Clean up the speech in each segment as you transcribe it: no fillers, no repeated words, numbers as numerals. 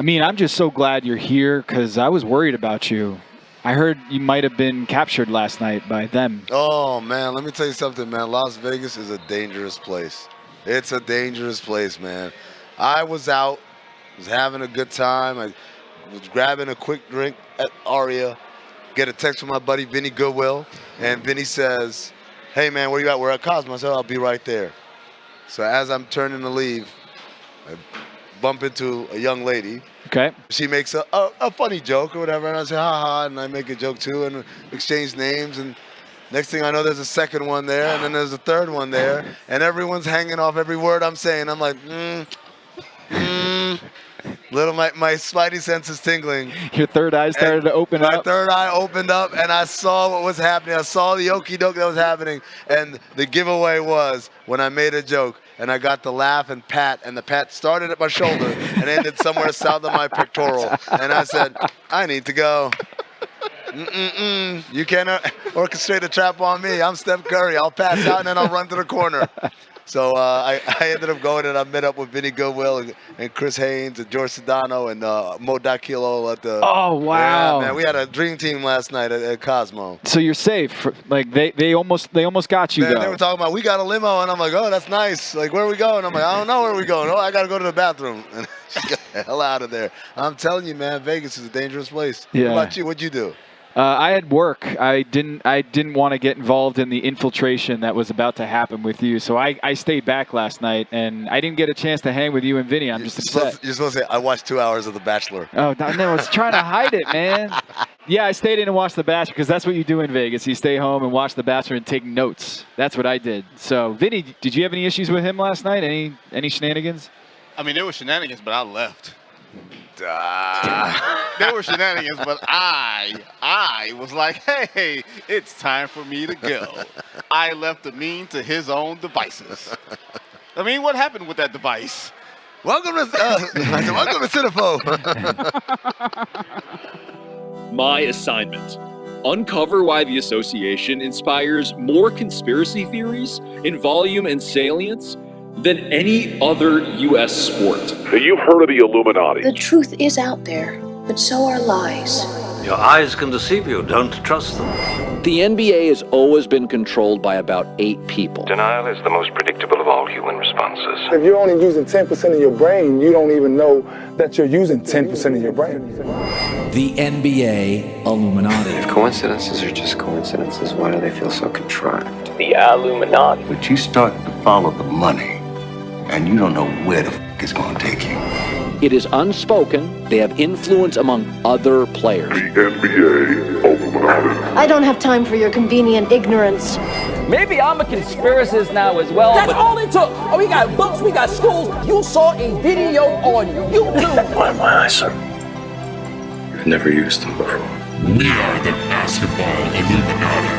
Amin, I'm just so glad you're here because I was worried about you. I heard you might have been captured last night by them. Oh, man, let me tell you something, man. Las Vegas is a dangerous place. It's a dangerous place, man. I was out, was having a good time. I was grabbing a quick drink at Aria, get a text from my buddy Vinnie Goodwill, and Vinnie says, hey, man, where you at? We're at Cosmo. I said, I'll be right there. So as I'm turning to leave, I bump into a young lady. Okay. She makes a funny joke or whatever, and I say, ha, and I make a joke too, and exchange names, and next thing I know, there's a second one there, and then there's a third one there, and everyone's hanging off every word I'm saying. I'm like, Little my spidey sense is tingling. Your third eye started to open up. My third eye opened up, and I saw what was happening. I saw the okie doke that was happening, and the giveaway was when I made a joke, and I got the laugh and pat, and the pat started at my shoulder and ended somewhere south of my pectoral, and I said, I need to go. You can't orchestrate a trap on me. I'm Steph Curry. I'll pass out, and then I'll run to the corner. So I ended up going, and I met up with Vinnie Goodwill and Chris Haynes and George Sedano and Mo Daquilo at the. Oh wow! Yeah, man, we had a dream team last night at Cosmo. So you're safe. Like they almost got you. Man, they were talking about we got a limo, and I'm like, oh, that's nice. Like, where are we going? I'm like, I don't know where we going. Oh, I got to go to the bathroom. And she got the hell out of there. I'm telling you, man, Vegas is a dangerous place. Yeah. What about you? What'd you do? I had work. I didn't want to get involved in the infiltration that was about to happen with you, so I stayed back last night, and I didn't get a chance to hang with you and Vinny. I'm just upset. You're supposed to say, I watched 2 hours of The Bachelor. Oh, no, I was trying to hide it, man. Yeah, I stayed in and watched The Bachelor, because that's what you do in Vegas. You stay home and watch The Bachelor and take notes. That's what I did. So, Vinny, did you have any issues with him last night? Any shenanigans? I mean, there were shenanigans, but I left. There were shenanigans, but I was like, hey, it's time for me to go. I left Amin to his own devices. I mean, what happened with that device? Welcome to Cinepho. My assignment: uncover why the association inspires more conspiracy theories in volume and salience than any other U.S. sport. You've heard of the Illuminati. The truth is out there, but so are lies. Your eyes can deceive you. Don't trust them. The NBA has always been controlled by about 8 people. Denial is the most predictable of all human responses. If you're only using 10% of your brain, you don't even know that you're using 10% of your brain. The NBA Illuminati. If coincidences are just coincidences, why do they feel so contrived? The Illuminati. But you start to follow the money, and you don't know where the it's going to take you. It is unspoken. They have influence among other players. The NBA Illuminati. I don't have time for your convenient ignorance. Maybe I'm a conspiracist now as well. That's all it took. Oh, we got books, we got schools. You saw a video on YouTube. My eyes, sir. You've never used them before. We are the Basketball Illuminati.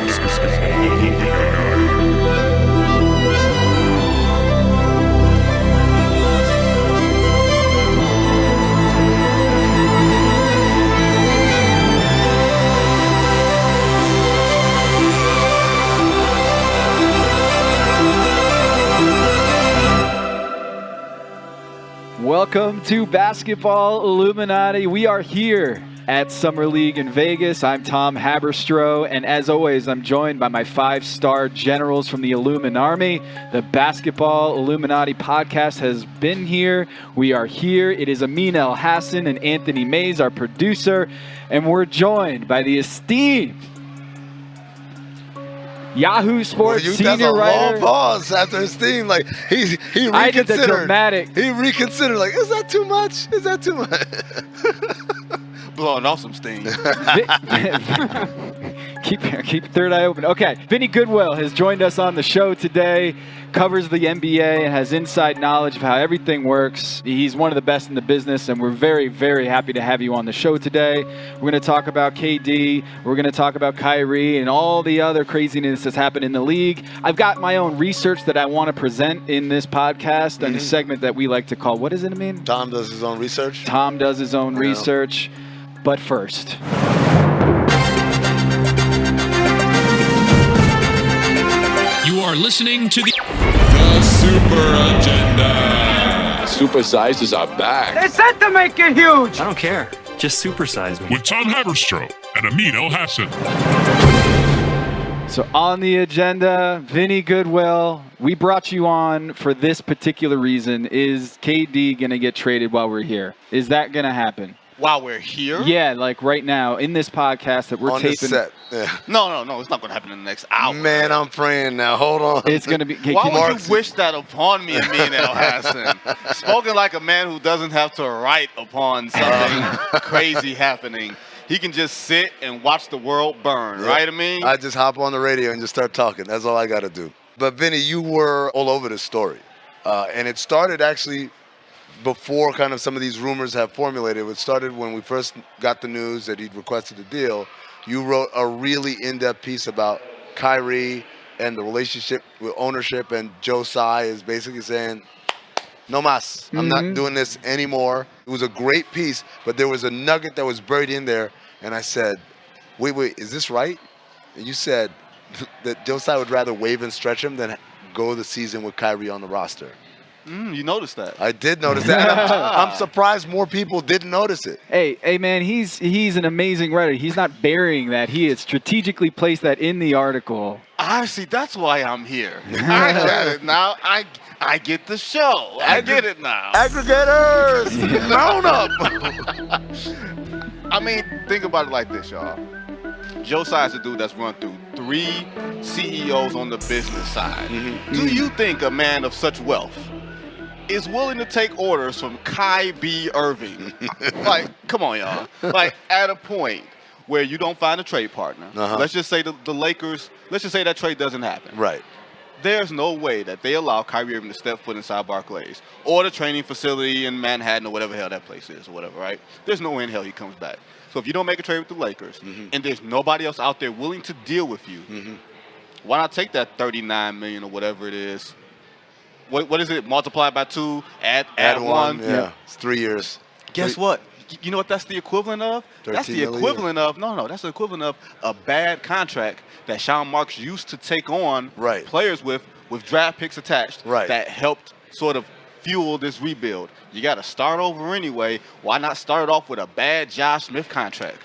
Welcome to Basketball Illuminati. We are here at Summer League in Vegas. I'm Tom Haberstroh, and as always, I'm joined by my 5-star generals from the Illuminati. The Basketball Illuminati podcast has been here. We are here. It is Amin El Hassan and Anthony Mays, our producer, and we're joined by the esteemed Yahoo Sports senior writer. Long pause after his theme. Like he reconsidered. I did the dramatic. He reconsidered. Like, is that too much? Is that too much? Blowing off some steam. Keep third eye open. Okay, Vinnie Goodwill has joined us on the show today. Covers the NBA and has inside knowledge of how everything works. He's one of the best in the business, and we're very, very happy to have you on the show today. We're going to talk about KD. We're going to talk about Kyrie and all the other craziness that's happened in the league. I've got my own research that I want to present in this podcast and a segment that we like to call, what does it mean? Tom does his own research. Tom does his own research. But first, you are listening to the Super Agenda. supersized is our back. They said to make it huge. I don't care. Just supersize me. With Tom Haberstroh and Amin El-Hassan. So on the agenda, Vinnie Goodwill, we brought you on for this particular reason. Is KD going to get traded while we're here? Is that going to happen? While we're here? Yeah, like right now in this podcast that we're on taping. The set. Yeah. No, it's not going to happen in the next hour. Man, I'm praying now. Hold on. It's going to be. Why would you wish that upon me, Amin El-Hassan? Spoken like a man who doesn't have to write upon something crazy happening. He can just sit and watch the world burn, right, Amin? I just hop on the radio and just start talking. That's all I got to do. But, Vinny, you were all over this story. And it started actually before kind of some of these rumors have formulated. It started when we first got the news that he'd requested a deal. You wrote a really in-depth piece about Kyrie and the relationship with ownership, and Joe Tsai is basically saying, no mas. I'm not doing this anymore. It was a great piece, but there was a nugget that was buried in there, and I said, wait, is this right? And you said that Joe Tsai would rather waive and stretch him than go the season with Kyrie on the roster. You noticed that. I did notice that. I'm surprised more people didn't notice it. Hey, man, he's an amazing writer. He's not burying that. He has strategically placed that in the article. I see. That's why I'm here. I get it now. I get the show. I get it now. Aggregators, grown up. I mean, think about it like this, y'all. Joe Tsai is a dude that's run through 3 CEOs on the business side. Do you think a man of such wealth is willing to take orders from Kyrie Irving? Like, come on, y'all. Like, at a point where you don't find a trade partner, let's just say the Lakers, let's just say that trade doesn't happen. Right. There's no way that they allow Kyrie Irving to step foot inside Barclays or the training facility in Manhattan or whatever the hell that place is or whatever, right? There's no way in hell he comes back. So if you don't make a trade with the Lakers and there's nobody else out there willing to deal with you, why not take that $39 million or whatever it is? What is it? Multiply by 2, add 1. Yeah, it's 3 years. Guess what? You know what that's the equivalent of? That's the equivalent of, that's the equivalent of a bad contract that Sean Marks used to take on players with draft picks attached that helped sort of fuel this rebuild. You got to start over anyway. Why not start off with a bad Josh Smith contract?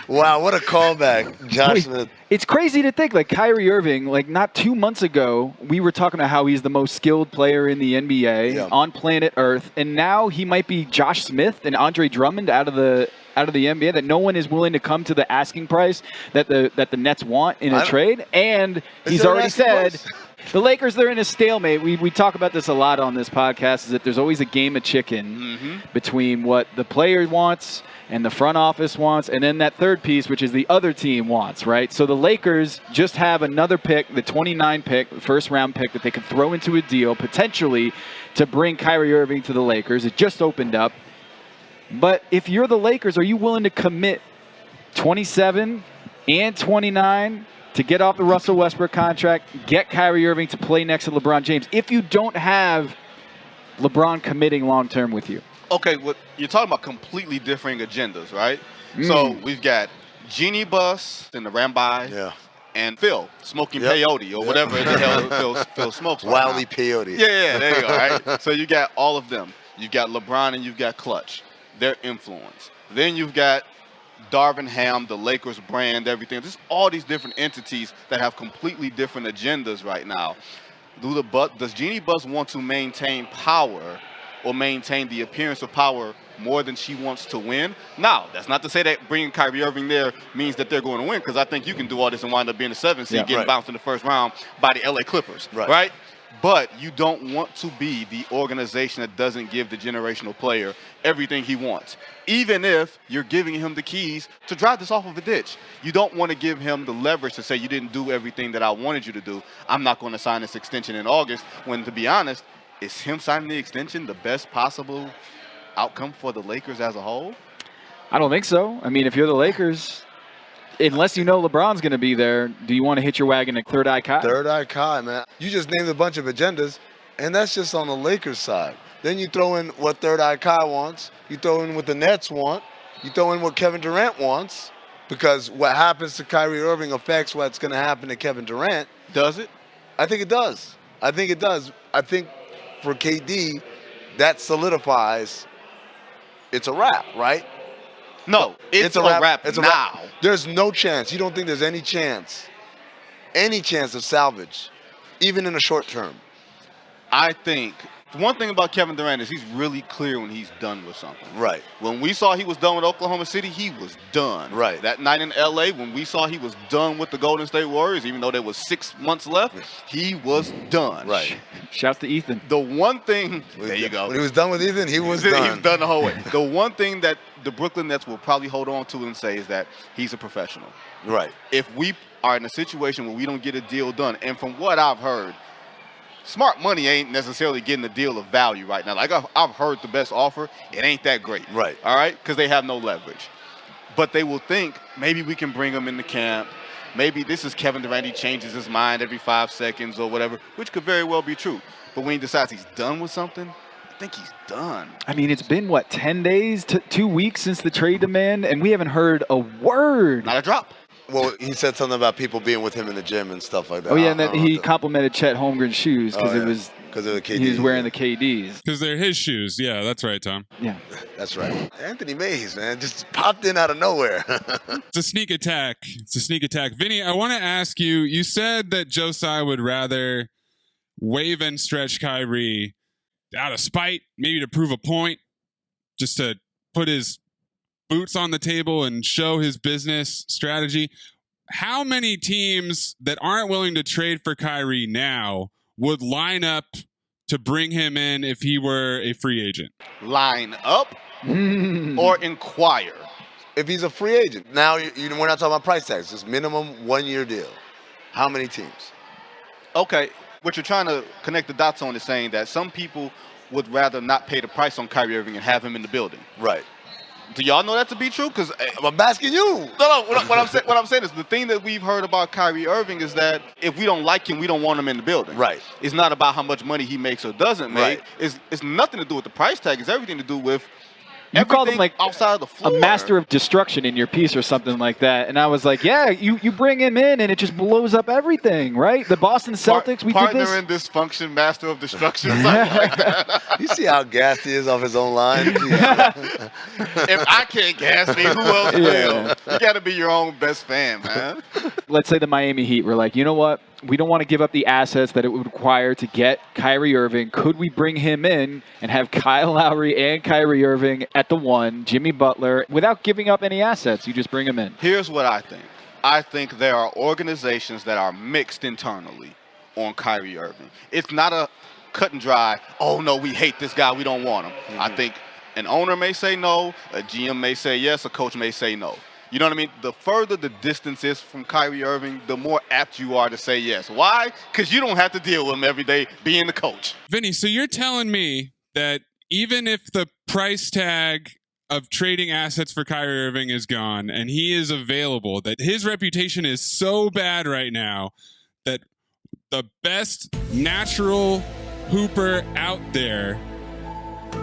Wow, what a callback, Josh Smith. It's crazy to think, like Kyrie Irving, like not 2 months ago, we were talking about how he's the most skilled player in the NBA on planet Earth, and now he might be Josh Smith and Andre Drummond out of the NBA, that no one is willing to come to the asking price that the Nets want in a trade. And he's already said the Lakers, they're in a stalemate. We talk about this a lot on this podcast, is that there's always a game of chicken between what the player wants and the front office wants, and then that third piece, which is the other team wants, right? So the Lakers just have another pick, the 29 pick, first-round pick, that they could throw into a deal potentially to bring Kyrie Irving to the Lakers. It just opened up. But if you're the Lakers, are you willing to commit 27 and 29 to get off the Russell Westbrook contract, get Kyrie Irving to play next to LeBron James, if you don't have LeBron committing long-term with you? Okay, well, you're talking about completely differing agendas, right? So we've got Genie Bus and the Rambi and Phil smoking peyote or whatever the hell Phil smokes. Wildly peyote. Yeah, there you go, right? So you got all of them. You've got LeBron and you've got Clutch, their influence. Then you've got Darvin Ham, the Lakers brand, everything. There's all these different entities that have completely different agendas right now. Does Genie Bus want to maintain power or maintain the appearance of power more than she wants to win? Now, that's not to say that bringing Kyrie Irving there means that they're going to win, because I think you can do all this and wind up being the 7th seed, getting bounced in the first round by the LA Clippers, right? But you don't want to be the organization that doesn't give the generational player everything he wants, even if you're giving him the keys to drive this off of a ditch. You don't want to give him the leverage to say, you didn't do everything that I wanted you to do. I'm not going to sign this extension in August, when, to be honest, is him signing the extension the best possible outcome for the Lakers as a whole? I don't think so. I mean, if you're the Lakers, unless you know LeBron's going to be there, do you want to hit your wagon at Third Eye Kai? Third Eye Kai, man. You just named a bunch of agendas, and that's just on the Lakers side. Then you throw in what Third Eye Kai wants. You throw in what the Nets want. You throw in what Kevin Durant wants, because what happens to Kyrie Irving affects what's going to happen to Kevin Durant. Does it? I think it does. I think it does. I think for KD, that solidifies it's a wrap, right? No, it's a wrap It's a now. wrap. There's no chance. You don't think there's any chance of salvage, even in the short term? I think one thing about Kevin Durant is he's really clear when he's done with something. Right. When we saw he was done with Oklahoma City, he was done. Right. That night in LA, when we saw he was done with the Golden State Warriors, even though there was 6 months left, he was done. Right. Shouts to Ethan. The one thing, there you go. When he was done with Ethan, he was He done. was done the whole way. The one thing that the Brooklyn Nets will probably hold on to and say is that he's a professional. Right. If we are in a situation where we don't get a deal done, and from what I've heard, smart money ain't necessarily getting a deal of value right now. Like I've heard the best offer, it ain't that great. Right. All right? Because they have no leverage. But they will think maybe we can bring him into camp. Maybe this is Kevin Durant. He changes his mind every 5 seconds or whatever, which could very well be true. But when he decides he's done with something, I think he's done. I mean, it's been, 10 days, 2 weeks since the trade demand, and we haven't heard a word. Not a drop. Well, he said something about people being with him in the gym and stuff like that. Oh, yeah, and then he complimented Chet Holmgren's shoes because of the KDs. He was wearing the KDs. Because they're his shoes. Yeah, that's right, Tom. Yeah. That's right. Anthony Mays, man, just popped in out of nowhere. It's a sneak attack. Vinny, I want to ask you, you said that Josiah would rather wave and stretch Kyrie out of spite, maybe to prove a point, just to put his boots on the table and show his business strategy. How many teams that aren't willing to trade for Kyrie now would line up to bring him in if he were a free agent? Line up or inquire? If he's a free agent. Now, we're not talking about price tags. Just minimum 1-year deal. How many teams? Okay. What you're trying to connect the dots on is saying that some people would rather not pay the price on Kyrie Irving and have him in the building. Right. Do y'all know that to be true? Because I'm asking you. No. What I'm saying is the thing that we've heard about Kyrie Irving is that if we don't like him, we don't want him in the building. Right. It's not about how much money he makes or doesn't make. Right. It's nothing to do with the price tag. It's everything to do with You called him like outside of the floor. a master of destruction in your piece or something like that. And I was like, yeah, you bring him in and it just blows up everything, right? The Boston Celtics, we did partner this. in dysfunction, master of destruction, something like that. You see how gassed he is off his own line? If I can't gas me, who else will? You got to be your own best fan, man. Let's say the Miami Heat were like, you know what? We don't want to give up the assets that it would require to get Kyrie Irving. Could we bring him in and have Kyle Lowry and Kyrie Irving at the 1, Jimmy Butler, without giving up any assets? You just bring him in. Here's what I think. I think there are organizations that are mixed internally on Kyrie Irving. It's not a cut and dry, oh, no, we hate this guy, we don't want him. Mm-hmm. I think an owner may say no, a GM may say yes, a coach may say no. You know what I mean? The further the distance is from Kyrie Irving, the more apt you are to say yes. Why? Because you don't have to deal with him every day being the coach. Vinny, so you're telling me that even if the price tag of trading assets for Kyrie Irving is gone and he is available, that his reputation is so bad right now that the best natural hooper out there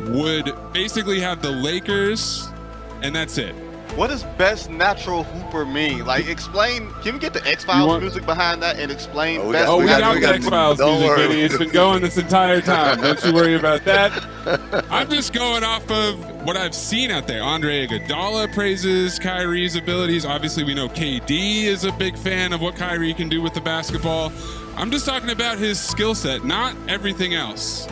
would basically have the Lakers, and that's it. What does best natural hooper mean? Like, explain. Can we get the X-Files music behind that and explain best? We got the X-Files music, Vinny. It's been going this entire time. Don't you worry about that. I'm just going off of what I've seen out there. Andre Iguodala praises Kyrie's abilities. Obviously, we know KD is a big fan of what Kyrie can do with the basketball. I'm just talking about his skill set, not everything else.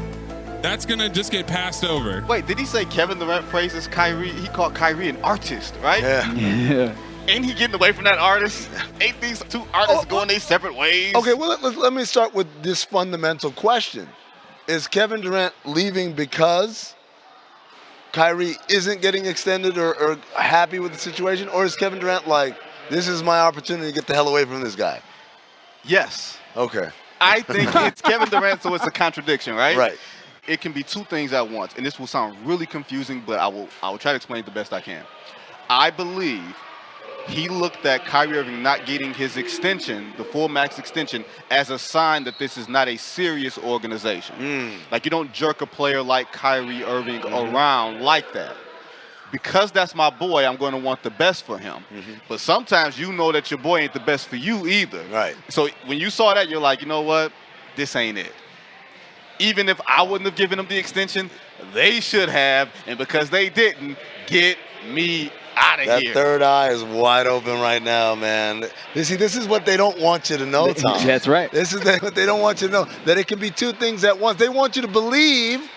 That's going to just get passed over. Wait, did he say Kevin Durant praises Kyrie? He called Kyrie an artist, right? Yeah. Ain't he getting away from that artist? Ain't these two artists going their separate ways? Okay, well, let me start with this fundamental question. Is Kevin Durant leaving because Kyrie isn't getting extended or happy with the situation? Or is Kevin Durant like, this is my opportunity to get the hell away from this guy? Yes. Okay. I think it's Kevin Durant, so it's a contradiction, right? Right. It can be two things at once, and this will sound really confusing, but I will try to explain it the best I can. I believe he looked at Kyrie Irving not getting his extension, the full max extension, as a sign that this is not a serious organization. Like, you don't jerk a player like Kyrie Irving around like that. Because that's my boy, I'm going to want the best for him. But sometimes you know that your boy ain't the best for you either. Right. So when you saw that, you're like, you know what? This ain't it. even if I wouldn't have given them the extension, they should have. And because they didn't, get me out of here. That third eye is wide open right now, man. You see, this is what they don't want you to know, Tom. That's right. This is what they don't want you to know, that it can be two things at once. They want you to believe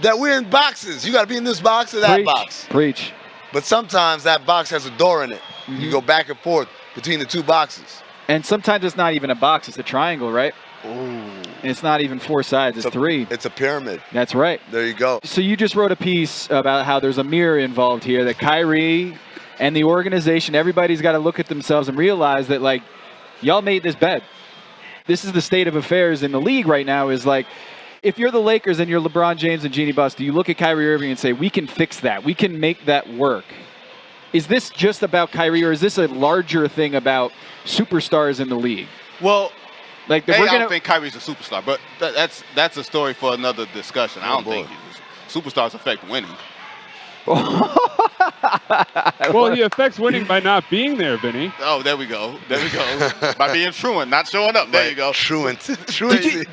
that we're in boxes. You got to be in this box or that box. Preach. But sometimes that box has a door in it. Mm-hmm. You go back and forth between the two boxes. And sometimes it's not even a box. It's a triangle, right? Ooh. And it's not even 4 sides. It's 3. It's a pyramid. That's right. There you go. So you just wrote a piece about how there's a mirror involved here, that Kyrie and the organization, everybody's got to look at themselves and realize that, like, y'all made this bed. This is the state of affairs in the league right now, is like, if you're the Lakers and you're LeBron James and Jeannie Buss, do you look at Kyrie Irving and say, we can fix that, we can make that work? Is this just about Kyrie, or is this a larger thing about superstars in the league? Well, like, I don't think Kyrie's a superstar, but that's a story for another discussion. I don't think superstars affect winning. Well, he affects winning by not being there, Vinny. Oh, there we go. There we go. By being truant, not showing up. There you go. Truant.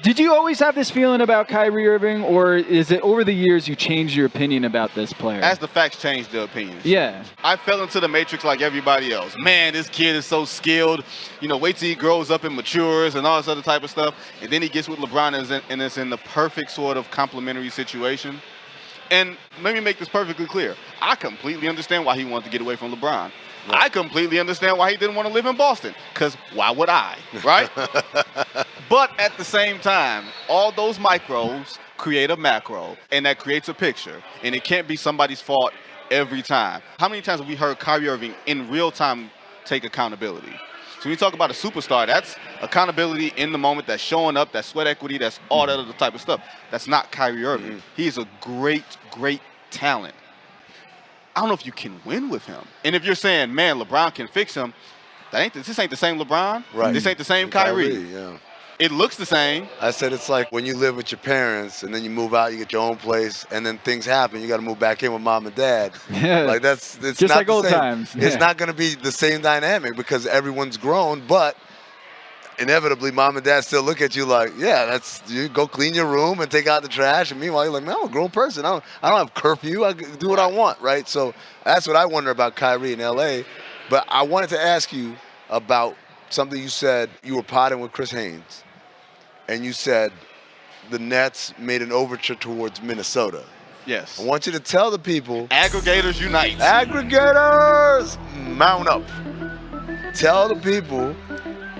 Did you always have this feeling about Kyrie Irving, or is it over the years you changed your opinion about this player? As the facts change the opinions. Yeah. I fell into the matrix like everybody else. Man, this kid is so skilled. You know, wait till he grows up and matures and all this other type of stuff. And then he gets with LeBron and it's in the perfect sort of complementary situation. And let me make this perfectly clear. I completely understand why he wanted to get away from LeBron. Right. I completely understand why he didn't want to live in Boston. Because why would I, right? But at the same time, all those micros create a macro, and that creates a picture. And it can't be somebody's fault every time. How many times have we heard Kyrie Irving in real time take accountability? So when you talk about a superstar, that's accountability in the moment, that's showing up, that's sweat equity, that's all that other type of stuff. That's not Kyrie Irving. Mm-hmm. He's a great, great talent. I don't know if you can win with him. And if you're saying, man, LeBron can fix him, this ain't the same LeBron. Right. This ain't the same Kyrie. Yeah. It looks the same. I said it's like when you live with your parents and then you move out, you get your own place, and then things happen. You got to move back in with mom and dad. Yeah. Like it's just not like the old same. times. Yeah. It's not going to be the same dynamic because everyone's grown, but inevitably mom and dad still look at you like, yeah, you go clean your room and take out the trash. And meanwhile, you're like, man, I'm a grown person. I don't have curfew. I can do what I want, right? So that's what I wonder about Kyrie in L.A. But I wanted to ask you about something you said. You were potting with Chris Haynes. And you said the Nets made an overture towards Minnesota. Yes. I want you to tell the people. Aggregators unite. Aggregators, mount up. Tell the people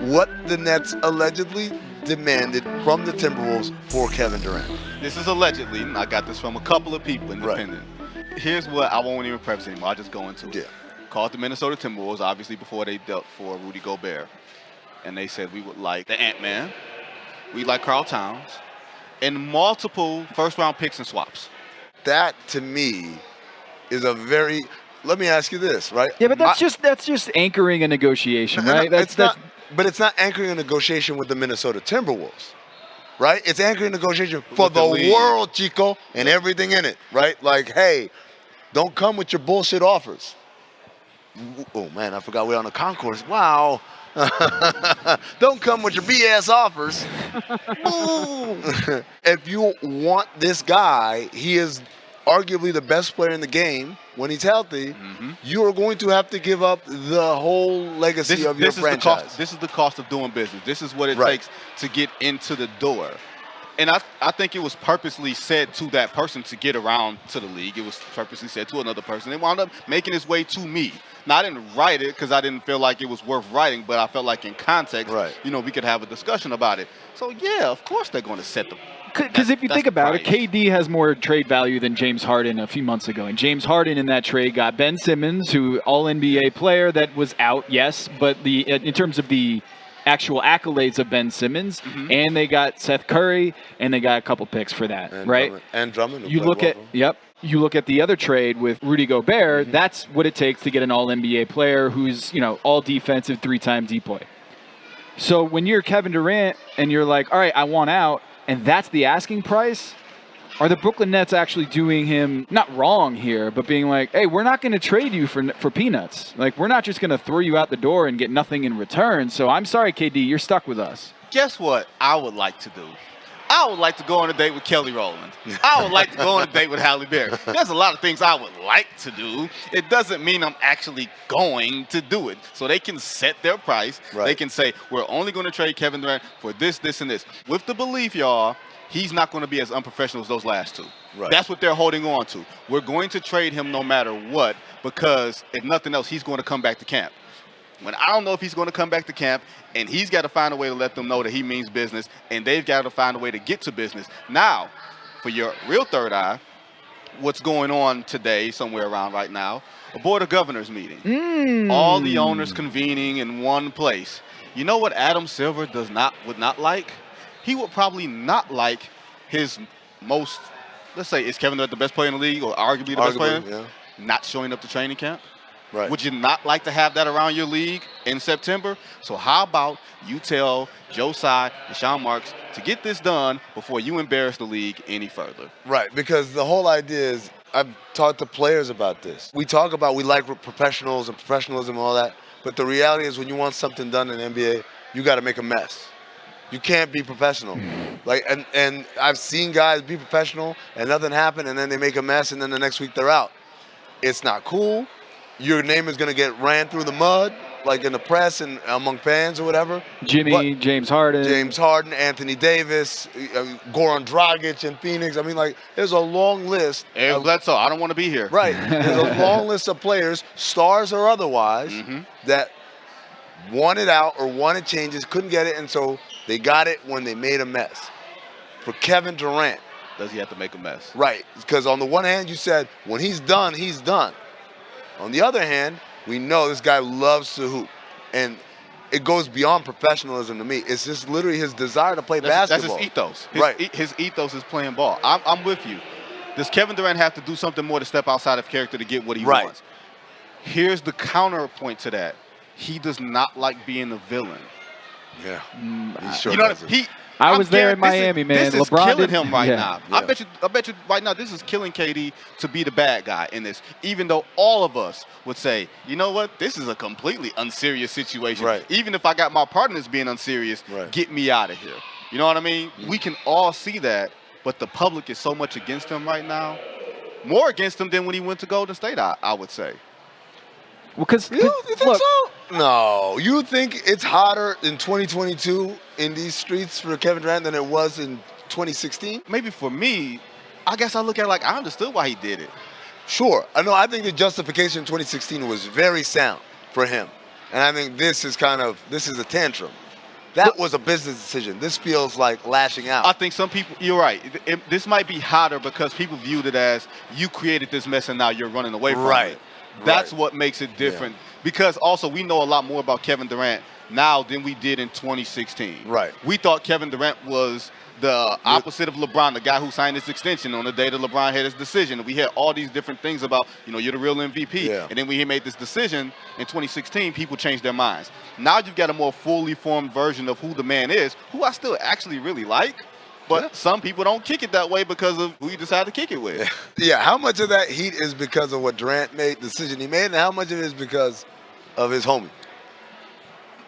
what the Nets allegedly demanded from the Timberwolves for Kevin Durant. This is allegedly. I got this from a couple of people independent. Right. Here's what I won't even preface anymore. I'll just go into it. Yeah. Called the Minnesota Timberwolves, obviously, before they dealt for Rudy Gobert. And they said we would like the Ant-Man. We like Karl Towns, and multiple first-round picks and swaps. That, to me, is a very. Let me ask you this, right? Yeah, but that's just anchoring a negotiation, right? But it's not anchoring a negotiation with the Minnesota Timberwolves, right? It's anchoring a negotiation for the world, Chico, and everything in it, right? Like, hey, don't come with your bullshit offers. Oh man, I forgot we're on the concourse. Wow. Don't come with your BS offers. If you want this guy, he is arguably the best player in the game when he's healthy. Mm-hmm. You are going to have to give up the whole legacy of your franchise. This is the cost of doing business. This is what it takes to get into the door. And I think it was purposely said to that person to get around to the league. It was purposely said to another person. It wound up making its way to me. Now, I didn't write it because I didn't feel like it was worth writing, but I felt like in context, we could have a discussion about it. So, yeah, of course they're going to set the... Because if you think about it, KD has more trade value than James Harden a few months ago. And James Harden in that trade got Ben Simmons, who all-NBA player that was out, yes, but in terms of the actual accolades of Ben Simmons, and they got Seth Curry, and they got a couple picks for that, right? Drummond. You look at You look at the other trade with Rudy Gobert. That's what it takes to get an all-NBA player who's all defensive, 3-time decoy. So when you're Kevin Durant and you're like, all right, I want out, and that's the asking price. Are the Brooklyn Nets actually doing him not wrong here, but being like, hey, we're not going to trade you for peanuts. Like, we're not just going to throw you out the door and get nothing in return. So I'm sorry, KD, you're stuck with us. Guess what I would like to do? I would like to go on a date with Kelly Rowland. I would like to go on a date with Halle Berry. There's a lot of things I would like to do. It doesn't mean I'm actually going to do it. So they can set their price. Right. They can say, we're only going to trade Kevin Durant for this, this, and this. With the belief, y'all, he's not going to be as unprofessional as those last two. Right. That's what they're holding on to. We're going to trade him no matter what, because if nothing else, he's going to come back to camp. When I don't know if he's going to come back to camp, and he's got to find a way to let them know that he means business, and they've got to find a way to get to business. Now, for your real third eye, what's going on today, somewhere around right now, a Board of Governors meeting. All the owners convening in one place. You know what Adam Silver would not like? He would probably not like his most, let's say, is Kevin Durant the best player in the league, or arguably the best player? Yeah. Not showing up to training camp? Right. Would you not like to have that around your league in September? So how about you tell Joe Tsai and Sean Marks to get this done before you embarrass the league any further? Right, because the whole idea is, I've talked to players about this. We talk about we like professionals and professionalism and all that, but the reality is when you want something done in the NBA, you got to make a mess. You can't be professional. Like, and I've seen guys be professional and nothing happened, and then they make a mess, and then the next week they're out. It's not cool. Your name is going to get ran through the mud, like in the press and among fans or whatever. James Harden, Anthony Davis, Goran Dragic in Phoenix. I mean, like, there's a long list. Eric Bledsoe, I don't want to be here. Right. There's a long list of players, stars or otherwise, that wanted out or wanted changes, couldn't get it, and so they got it when they made a mess. For Kevin Durant. Does he have to make a mess? Right. Because on the one hand, you said, when he's done, he's done. On the other hand, we know this guy loves to hoop. And it goes beyond professionalism to me. It's just literally his desire to play basketball. That's his ethos. Right. His ethos is playing ball. I'm with you. Does Kevin Durant have to do something more to step outside of character to get what he wants? Here's the counterpoint to that. He does not like being a villain. Yeah. He sure doesn't. I was there in Miami, man. This is LeBron killing him right now. Yeah. I bet you right now this is killing KD to be the bad guy in this. Even though all of us would say, you know what, this is a completely unserious situation. Right. Even if I got my partners being unserious, get me out of here. You know what I mean? We can all see that, but the public is so much against him right now. More against him than when he went to Golden State, I would say. You think so? No. You think it's hotter in 2022 in these streets for Kevin Durant than it was in 2016? Maybe for me, I guess I look at it like I understood why he did it. Sure. I think the justification in 2016 was very sound for him. And I think this is a tantrum. That was a business decision. This feels like lashing out. I think some people, you're right. This might be hotter because people viewed it as you created this mess and now you're running away from it. That's what makes it different. Yeah. Because also we know a lot more about Kevin Durant now than we did in 2016. Right. We thought Kevin Durant was the opposite of LeBron, the guy who signed his extension on the day that LeBron had his decision. We had all these different things about, you're the real MVP. Yeah. And then when he made this decision in 2016, people changed their minds. Now you've got a more fully formed version of who the man is, who I still actually really like. But some people don't kick it that way because of who you decide to kick it with. Yeah, how much of that heat is because of what Durant made, the decision he made, and how much of it is because of his homie?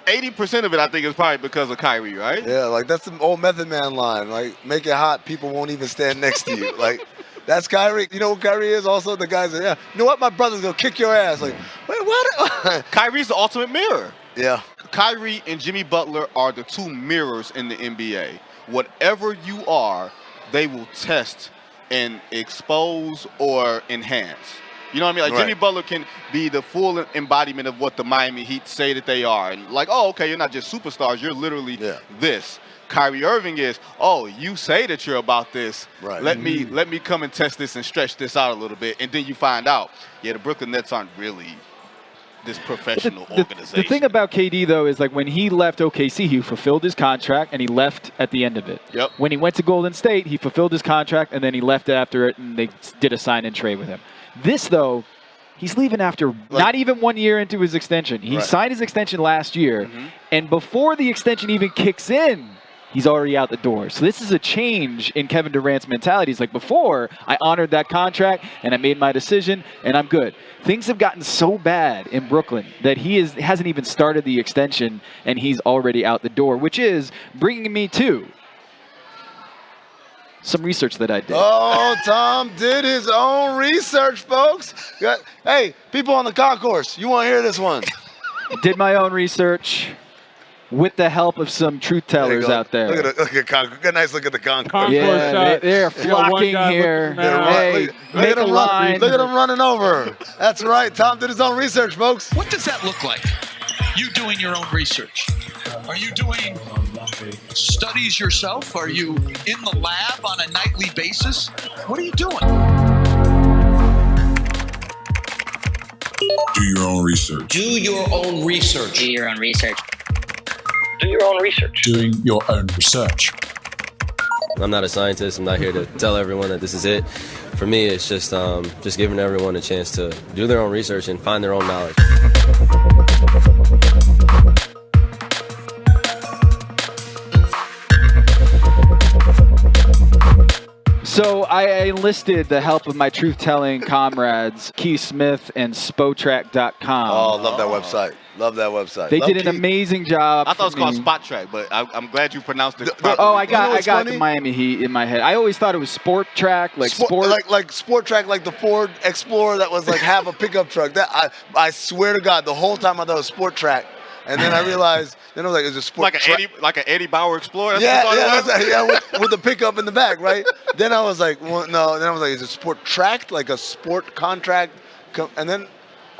80% of it, I think, is probably because of Kyrie, right? Yeah, like that's the old Method Man line. Like, make it hot, people won't even stand next to you. Like, that's Kyrie. You know what Kyrie is? Also, the guys that, you know what? My brother's going to kick your ass. Like, wait, what? Kyrie's the ultimate mirror. Yeah. Kyrie and Jimmy Butler are the two mirrors in the NBA. Whatever you are, they will test and expose or enhance. You know what I mean? Like, Jimmy Butler can be the full embodiment of what the Miami Heat say that they are. And like, oh, okay, you're not just superstars. You're literally this. Kyrie Irving is, oh, you say that you're about this. Right. Let me come and test this and stretch this out a little bit. And then you find out, the Brooklyn Nets aren't really this professional organization. The thing about KD, though, is like when he left OKC, he fulfilled his contract and he left at the end of it. Yep. When he went to Golden State, he fulfilled his contract and then he left after it and they did a sign and trade with him. This, though, he's leaving after not even 1 year into his extension. He signed his extension last year, and before the extension even kicks in, he's already out the door. So this is a change in Kevin Durant's mentality. He's like, before, I honored that contract, and I made my decision, and I'm good. Things have gotten so bad in Brooklyn that he hasn't even started the extension, and he's already out the door, which is bringing me to some research that I did. Oh, Tom did his own research, folks. Hey, people on the concourse, you want to hear this one? Did my own research with the help of some truth tellers out there. Look at Concourse. Get a nice look at the Concourse. Yeah, they're flocking here. Hey, make a line. Look at them running over. That's right. Tom did his own research, folks. What does that look like? You doing your own research? Are you doing studies yourself? Are you in the lab on a nightly basis? What are you doing? Do your own research. Do your own research. Do your own research. Do your own research. Doing your own research. I'm not a scientist. I'm not here to tell everyone that this is it. For me, it's just giving everyone a chance to do their own research and find their own knowledge. So I enlisted the help of my truth-telling comrades, Keith Smith and Spotrack.com. Oh, love that website. Love that website. They did an amazing job. I thought it was called Spot Track, but I'm glad you pronounced it properly. Oh, I got the Miami Heat in my head. I always thought it was Sport Track, like Sport Track, like the Ford Explorer that was like half a pickup truck. That I swear to God, the whole time I thought it was Sport Track, and then I realized, then I was like, it's a Sport like an Eddie Bauer Explorer. With the pickup in the back, right? Then I was like, well, no. Then I was like, is it Sport Tracked, like a sport contract? And then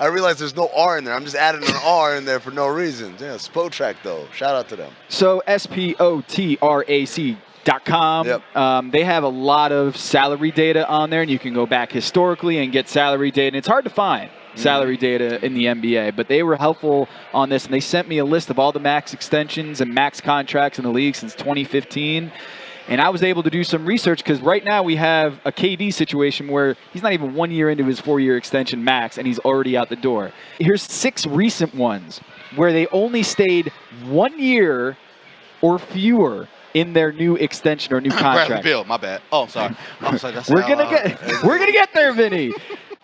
I realized there's no R in there. I'm just adding an R in there for no reason. Yeah, Spotrack though. Shout out to them. So SPOTRAC.com. Yep. They have a lot of salary data on there, and you can go back historically and get salary data. And it's hard to find salary data in the NBA, but they were helpful on this, and they sent me a list of all the max extensions and max contracts in the league since 2015. And I was able to do some research because right now we have a KD situation where he's not even 1 year into his 4-year extension max, and he's already out the door. Here's 6 recent ones where they only stayed 1 year or fewer in their new extension or new contract. Bradley Beal, my bad. Oh, sorry. We're gonna get there, Vinny.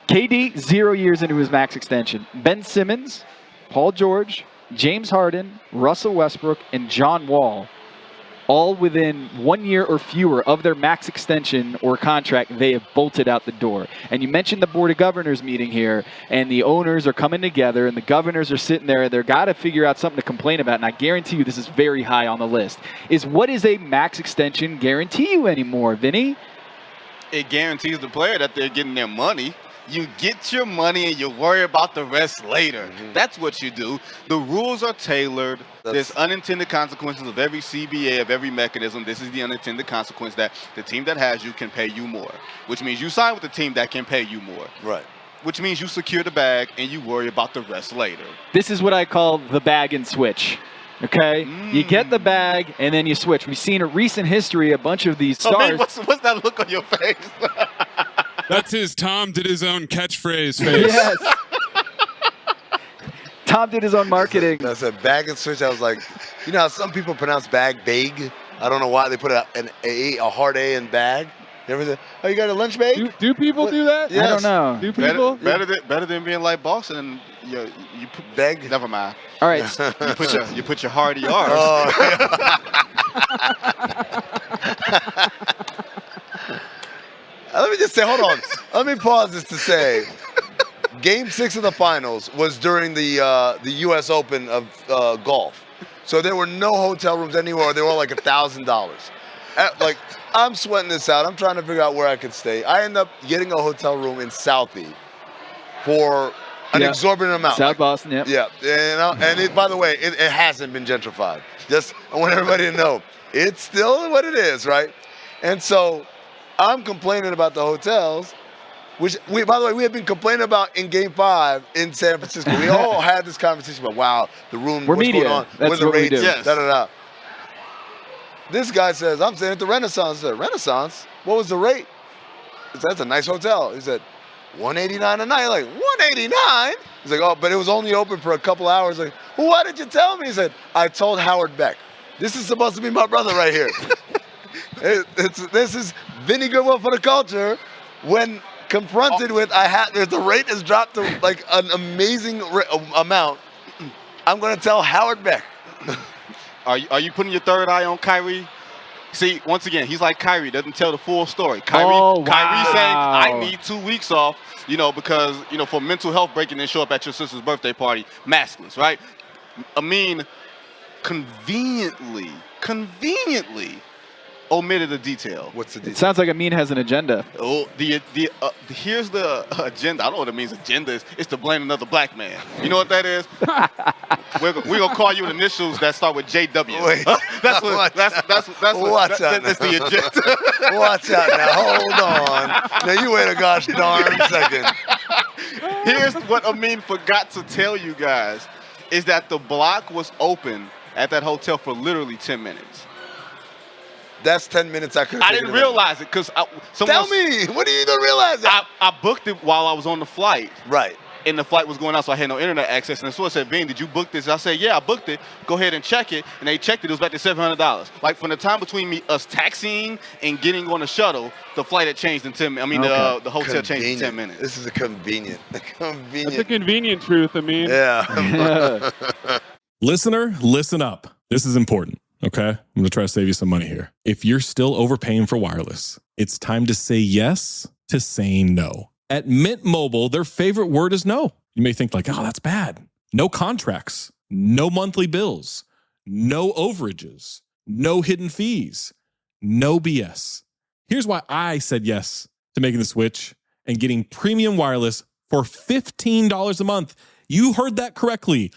KD 0 years into his max extension. Ben Simmons, Paul George, James Harden, Russell Westbrook, and John Wall, all within 1 year or fewer of their max extension or contract, they have bolted out the door. And you mentioned the Board of Governors meeting here, and the owners are coming together, and the governors are sitting there, and they've got to figure out something to complain about. And I guarantee you this is very high on the list. Is what does a max extension guarantee you anymore, Vinny? It guarantees the player that they're getting their money. You get your money and you worry about the rest later. That's what you do. The rules are tailored. There's unintended consequences of every CBA, of every mechanism. This is the unintended consequence that the team that has you can pay you more, which means you sign with the team that can pay you more. Right. Which means you secure the bag and you worry about the rest later. This is what I call the bag and switch. Okay? You get the bag and then you switch. We've seen a recent history, a bunch of these stars. Oh, man, what's that look on your face? That's his Tom did his own catchphrase face. Yes. Tom did his own marketing. I said bag and switch. I was like, you know how some people pronounce bag bag? I don't know why they put a hard A in bag. You ever say, oh, you got a lunch bag? Do people do that? Yes. I don't know. Do people? Better than being like Boston. You beg. Never mind. All right. you put your heart in yours. Oh. Let me just say, hold on. Let me pause this to say, Game 6 of the finals was during the U.S. Open of golf. So there were no hotel rooms anywhere. They were all like $1,000. Like, I'm sweating this out. I'm trying to figure out where I could stay. I end up getting a hotel room in Southie for an exorbitant amount. South Boston, yeah. Yeah. And it, by the way, it hasn't been gentrified. Just, I want everybody to know. It's still what it is, right? And so I'm complaining about the hotels, which, by the way, we had been complaining about in Game 5 in San Francisco. We all had this conversation about, wow, the room, what's going on, what's the rates, da-da-da. This guy says, I'm staying at the Renaissance. I said, Renaissance? What was the rate? He said, that's a nice hotel. He said, $189 a night. Like, $189? He's like, oh, but it was only open for a couple hours. Like, well, why did you tell me? He said, I told Howard Beck. This is supposed to be my brother right here. This is Vinnie Goodwill for the culture. When confronted with the rate has dropped to like an amazing amount, I'm going to tell Howard Beck. Are you putting your third eye on Kyrie? See, once again, he's like Kyrie, doesn't tell the full story. Kyrie saying, I need 2 weeks off, because, for mental health break and then show up at your sister's birthday party maskless, right? Amin conveniently omitted a detail. What's the detail? It sounds like Amin has an agenda. Oh, here's the agenda. I don't know what it means. Agenda is. It's to blame another black man. You know what that is? we're gonna call you initials that start with JW. Wait, that's the agenda. Watch out now. Hold on. Now you wait a gosh darn second. Here's what Amin forgot to tell you guys: is that the block was open at that hotel for literally 10 minutes. That's 10 minutes I could have I didn't realize it because Tell me, what do you don't realize that? I booked it while I was on the flight. Right. And the flight was going out, so I had no internet access. And the source said, Vin, did you book this? I said, yeah, I booked it. Go ahead and check it. And they checked it. It was back to $700. Like, from the time between us taxiing and getting on the shuttle, the flight had changed in 10 minutes. I mean, the hotel changed in 10 minutes. This is a convenient. That's a convenient truth, I mean. Yeah. Listener, listen up. This is important. Okay, I'm going to try to save you some money here. If you're still overpaying for wireless, it's time to say yes to saying no. At Mint Mobile, their favorite word is no. You may think like, oh, that's bad. No contracts, no monthly bills, no overages, no hidden fees, no BS. Here's why I said yes to making the switch and getting premium wireless for $15 a month. You heard that correctly.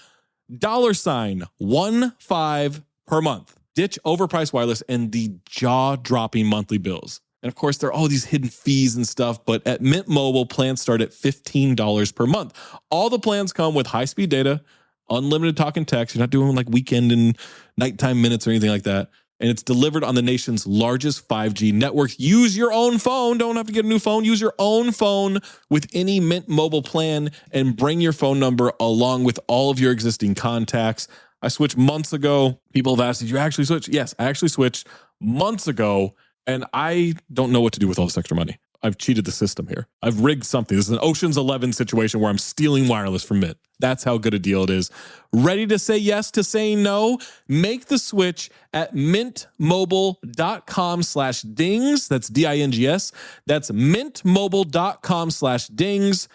$15 per month. Ditch overpriced wireless and the jaw-dropping monthly bills. And of course, there are all these hidden fees and stuff, but at Mint Mobile, plans start at $15 per month. All the plans come with high-speed data, unlimited talk and text. You're not doing like weekend and nighttime minutes or anything like that. And it's delivered on the nation's largest 5G network. Use your own phone. Don't have to get a new phone. Use your own phone with any Mint Mobile plan and bring your phone number along with all of your existing contacts. I switched months ago. People have asked, did you actually switch? Yes, I actually switched months ago, and I don't know what to do with all this extra money. I've cheated the system here. I've rigged something. This is an Ocean's 11 situation where I'm stealing wireless from Mint. That's how good a deal it is. Ready to say yes to saying no? Make the switch at mintmobile.com/dings. That's D-I-N-G-S. That's mintmobile.com/dings.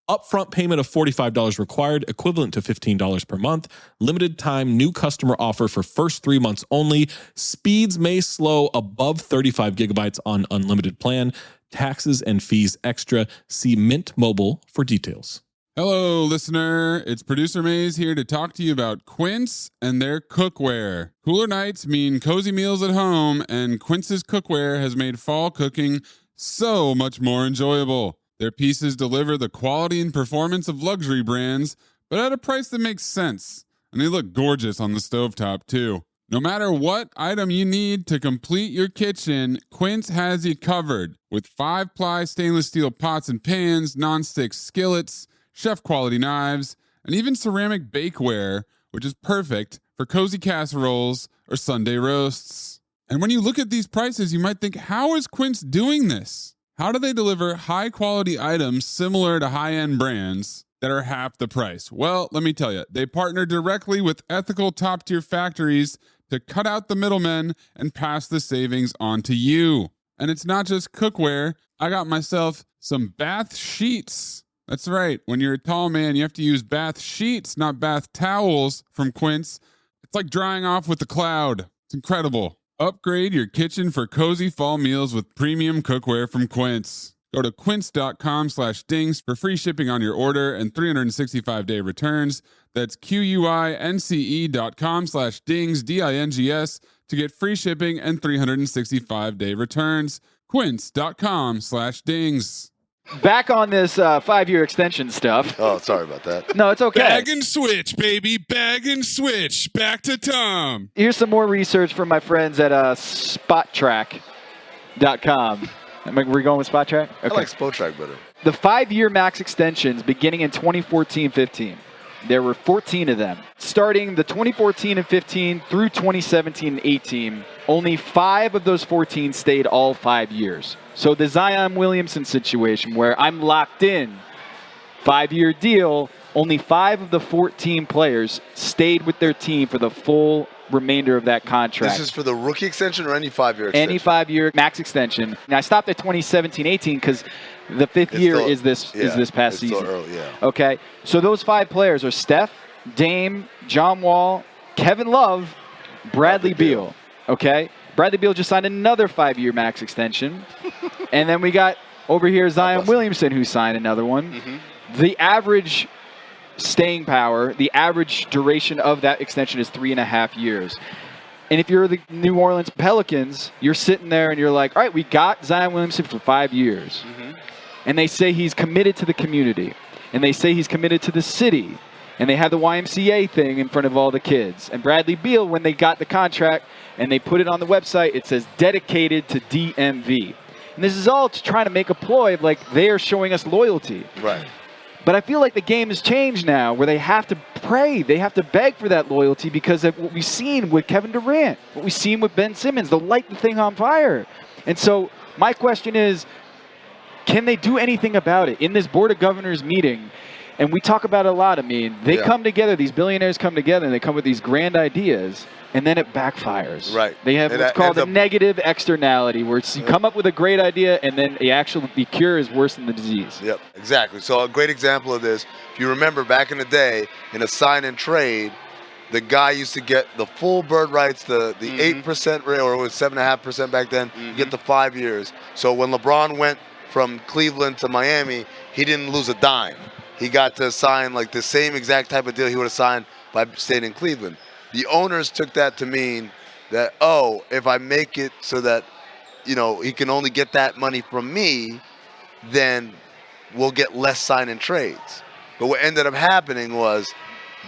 Upfront payment of $45 required, equivalent to $15 per month. Limited time new customer offer for first 3 months only. Speeds may slow above 35 gigabytes on unlimited plan. Taxes and fees extra. See Mint Mobile for details. Hello, listener. It's Producer Maze here to talk to you about Quince and their cookware. Cooler nights mean cozy meals at home, and Quince's cookware has made fall cooking so much more enjoyable. Their pieces deliver the quality and performance of luxury brands, but at a price that makes sense. And they look gorgeous on the stovetop, too. No matter what item you need to complete your kitchen, Quince has you covered. With 5-ply stainless steel pots and pans, nonstick skillets, chef-quality knives, and even ceramic bakeware, which is perfect for cozy casseroles or Sunday roasts. And when you look at these prices, you might think, how is Quince doing this? How do they deliver high-quality items similar to high-end brands that are half the price? Well, let me tell you, they partner directly with ethical top-tier factories to cut out the middlemen and pass the savings on to you. And it's not just cookware. I got myself some bath sheets. That's right. When you're a tall man, you have to use bath sheets, not bath towels from Quince. It's like drying off with the cloud. It's incredible. Upgrade your kitchen for cozy fall meals with premium cookware from Quince. Go to quince.com/dings for free shipping on your order and 365-day returns. That's QUINCE.com/dings, D-I-N-G-S, to get free shipping and 365-day returns. Quince.com/dings. Back on this 5-year extension stuff. Oh, sorry about that. No, it's okay. Bag and switch, baby. Bag and switch. Back to Tom. Here's some more research from my friends at spottrack.com. We're going with SpotTrack? Okay. I like SpotTrack better. The 5-year max extensions beginning in 2014-15. There were 14 of them. Starting the 2014 and 15 through 2017 and 18, only 5 of those 14 stayed all 5 years. So the Zion Williamson situation where I'm locked in, 5-year deal, only 5 of the 14 players stayed with their team for the full remainder of that contract. This is for the rookie extension or any 5-year extension? Any 5-year max extension. Now I stopped at 2017-18 because the fifth year is this past season. Still early, yeah. Okay, so those 5 players are Steph, Dame, John Wall, Kevin Love, Bradley Beal. Okay, Bradley Beal just signed another 5-year max extension, and then we got over here Zion Williamson who signed another one. Mm-hmm. The average staying power, the average duration of that extension is 3.5 years. And if you're the New Orleans Pelicans, you're sitting there and you're like, all right, we got Zion Williamson for 5 years. Mm-hmm. And they say he's committed to the community. And they say he's committed to the city. And they have the YMCA thing in front of all the kids. And Bradley Beal, when they got the contract and they put it on the website, it says dedicated to DMV. And this is all to try to make a ploy of like they are showing us loyalty. Right. But I feel like the game has changed now where they have to pray, they have to beg for that loyalty because of what we've seen with Kevin Durant, what we've seen with Ben Simmons. They'll light the thing on fire. And so my question is, can they do anything about it? In this Board of Governors meeting, and we talk about it a lot, I mean, they come together, these billionaires come together, and they come with these grand ideas, and then it backfires. Right. They have what's called a negative externality, where you come up with a great idea, and then the cure is worse than the disease. Yep, exactly. So a great example of this, if you remember back in the day, in a sign and trade, the guy used to get the full bird rights, the 8% rate, or it was 7.5% back then, you get the 5 years. So when LeBron went from Cleveland to Miami, he didn't lose a dime. He got to sign like the same exact type of deal he would have signed by staying in Cleveland. The owners took that to mean that, oh, if I make it so that, he can only get that money from me, then we'll get less sign and trades. But what ended up happening was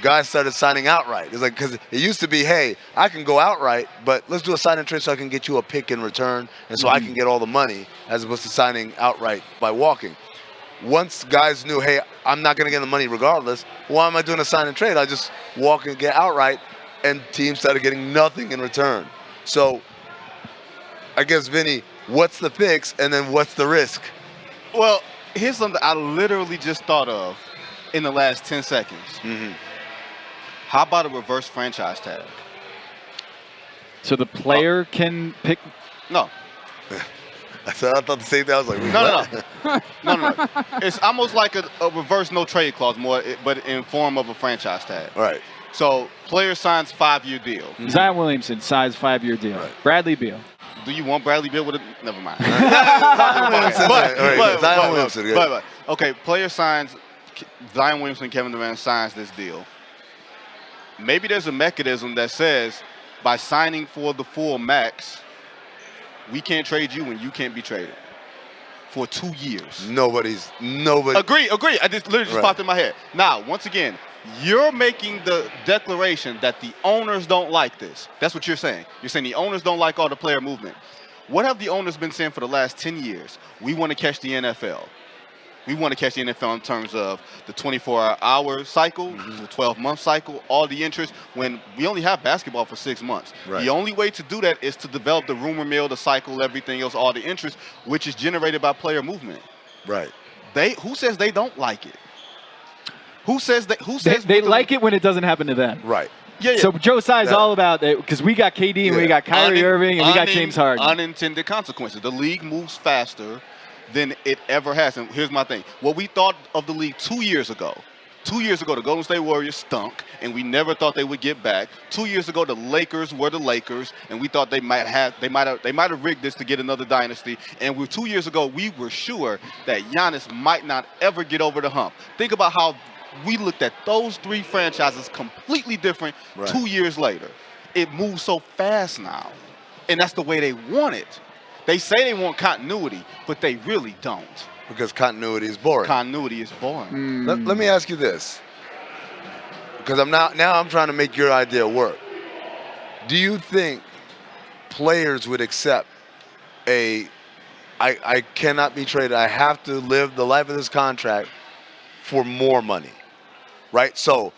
guys started signing outright. It's like, because it used to be, hey, I can go outright, but let's do a sign and trade so I can get you a pick in return, and so I can get all the money, as opposed to signing outright by walking. Once guys knew, hey, I'm not going to get the money regardless, why am I doing a sign and trade? I just walk and get outright, and teams started getting nothing in return. So I guess, Vinny, what's the fix, and then what's the risk? Well, here's something I literally just thought of in the last 10 seconds. Mm-hmm. How about a reverse franchise tag? So the player can pick? No. I thought the same thing. I was like, No. It's almost like a reverse no trade clause, but in form of a franchise tag. Right. So player signs 5-year deal. Zion Williamson signs 5-year deal. Right. Bradley Beal. Do you want Bradley Beal with a? Never mind. Zion Williamson. But okay, player signs. Zion Williamson, Kevin Durant signs this deal. Maybe there's a mechanism that says by signing for the full max, we can't trade you and you can't be traded for 2 years. Nobody. Agree. I just literally just popped in my head. Now, once again, you're making the declaration that the owners don't like this. That's what you're saying. You're saying the owners don't like all the player movement. What have the owners been saying for the last 10 years? We want to catch the NFL. We want to catch the NFL in terms of the 24-hour cycle, the 12-month cycle, all the interest, when we only have basketball for 6 months. Right. The only way to do that is to develop the rumor mill, the cycle, everything else, all the interest, which is generated by player movement. Right. Who says they don't like it? Who says they like it when it doesn't happen to them? Right. Yeah. So Joe Tsai's all about it because we got KD and we got Kyrie Irving and we got James Harden. Unintended consequences. The league moves faster than it ever has. And here's my thing. What we thought of the league 2 years ago. 2 years ago, the Golden State Warriors stunk, and we never thought they would get back. 2 years ago, the Lakers were the Lakers, and we thought they might have rigged this to get another dynasty. And 2 years ago, we were sure that Giannis might not ever get over the hump. Think about how we looked at those three franchises completely different 2 years later. It moves so fast now, and that's the way they want it. They say they want continuity, but they really don't. Because continuity is boring. Continuity is boring. Let me ask you this, because I'm trying to make your idea work. Do you think players would accept I cannot be traded, I have to live the life of this contract for more money, right? So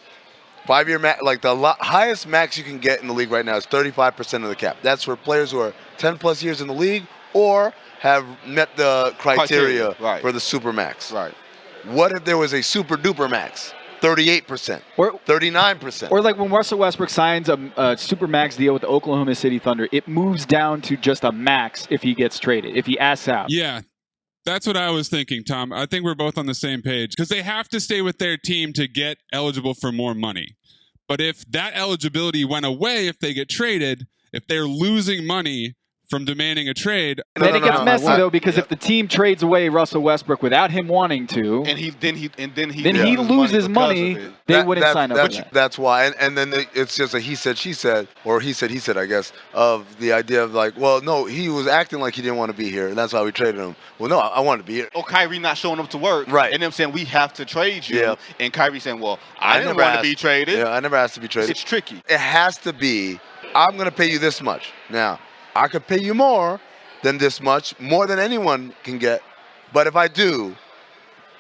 5-year max, like the highest max you can get in the league right now is 35% of the cap. That's for players who are 10 plus years in the league or have met the criteria. For the super max. Right. What if there was a super duper max? 38%, or 39%. Or like when Russell Westbrook signs a super max deal with the Oklahoma City Thunder, it moves down to just a max if he gets traded, if he asks out. Yeah, that's what I was thinking, Tom. I think we're both on the same page because they have to stay with their team to get eligible for more money. But if that eligibility went away, if they get traded, if they're losing money from demanding a trade. Then it gets messy though, because if the team trades away Russell Westbrook without him wanting to, and he loses money, they wouldn't sign up for that. That's why, and then it's just a he said, she said, or he said, I guess, of the idea of like, well, no, he was acting like he didn't want to be here, and that's why we traded him. Well, no, I wanted to be here. Or Kyrie not showing up to work, right? And them saying we have to trade you, yeah. And Kyrie saying, well, I didn't want to be traded. Yeah, I never asked to be traded. It's tricky. It has to be. I'm going to pay you this much now. I could pay you more than this much, more than anyone can get. But if I do,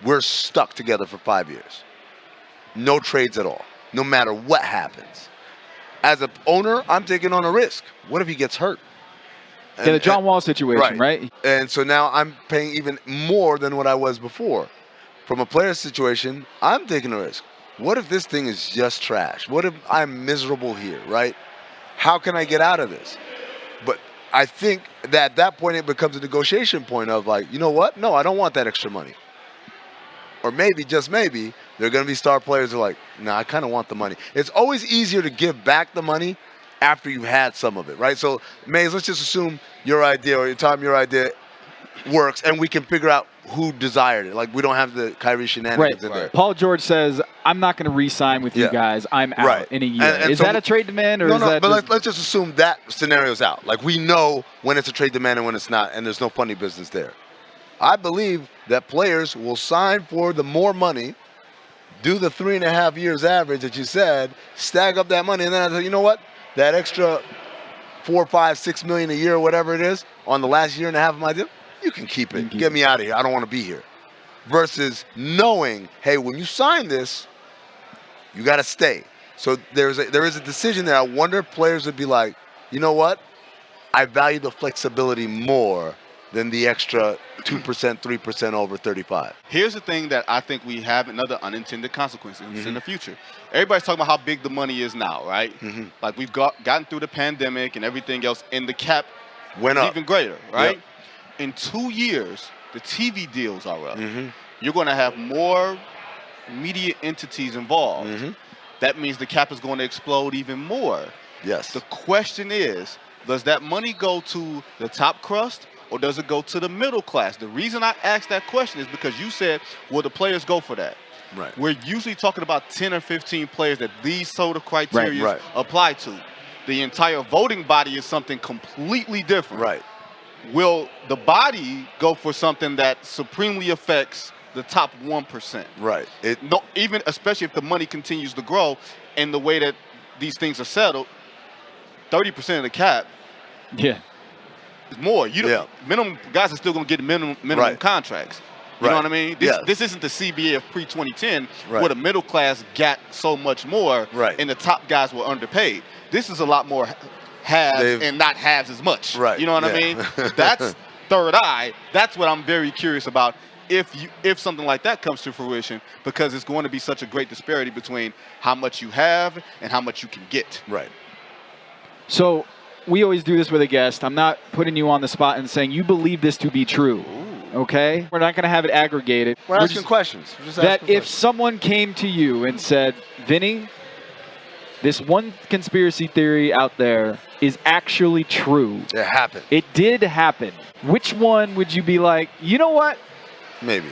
we're stuck together for 5 years. No trades at all, no matter what happens. As an owner, I'm taking on a risk. What if he gets hurt? Yeah, the John Wall situation, right? And so now I'm paying even more than what I was before. From a player situation, I'm taking a risk. What if this thing is just trash? What if I'm miserable here, right? How can I get out of this? But I think that at that point it becomes a negotiation point of like, you know what? No, I don't want that extra money. Or maybe, just maybe, there are going to be star players who are like, no, I kind of want the money. It's always easier to give back the money after you've had some of it, right? So, Mays, let's just assume your idea or Tom, your idea works, and we can figure out who desired it. Like, we don't have the Kyrie shenanigans in there. Paul George says, I'm not going to re-sign with you guys. I'm out in a year. And is so that a trade demand? Or no, is that but let's just assume that scenario's out. Like, we know when it's a trade demand and when it's not, and there's no funny business there. I believe that players will sign for the more money, do the 3.5 years average that you said, stack up that money, and then I say, you know what? That extra $4, $5, $6 million a year, or whatever it is, on the last year and a half of my deal, you can keep it. Get me out of here. I don't want to be here. Versus knowing, hey, when you sign this, you got to stay. So there is a decision there. I wonder if players would be like, you know what? I value the flexibility more than the extra 2%, 3% over 35. Here's the thing that I think we have another unintended consequences in the future. Everybody's talking about how big the money is now, right? Like we've gotten through the pandemic and everything else, and the cap went up even greater, right? Yep. In 2 years, the TV deals are up. You're going to have more media entities involved. That means the cap is going to explode even more. Yes. The question is, does that money go to the top crust or does it go to the middle class? The reason I asked that question is because you said, will the players go for that? Right. We're usually talking about 10 or 15 players that these sort of criteria apply to. The entire voting body is something completely different. Right. Will the body go for something that supremely affects the top 1%? Right. No, even especially if the money continues to grow and the way that these things are settled, 30% of the cap. Yeah. Is more. Minimum guys are still going to get minimum contracts. You know what I mean? This isn't the CBA of pre-2010 where the middle class got so much more and the top guys were underpaid. This is a lot more haves and not haves as much. Right. You know what I mean? That's third eye. That's what I'm very curious about if something like that comes to fruition, because it's going to be such a great disparity between how much you have and how much you can get. Right. So we always do this with a guest. I'm not putting you on the spot and saying you believe this to be true. Okay? We're not going to have it aggregated. We're asking questions. If someone came to you and said, Vinny, this one conspiracy theory out there is actually true. It happened. It did happen. Which one would you be like, you know what? Maybe.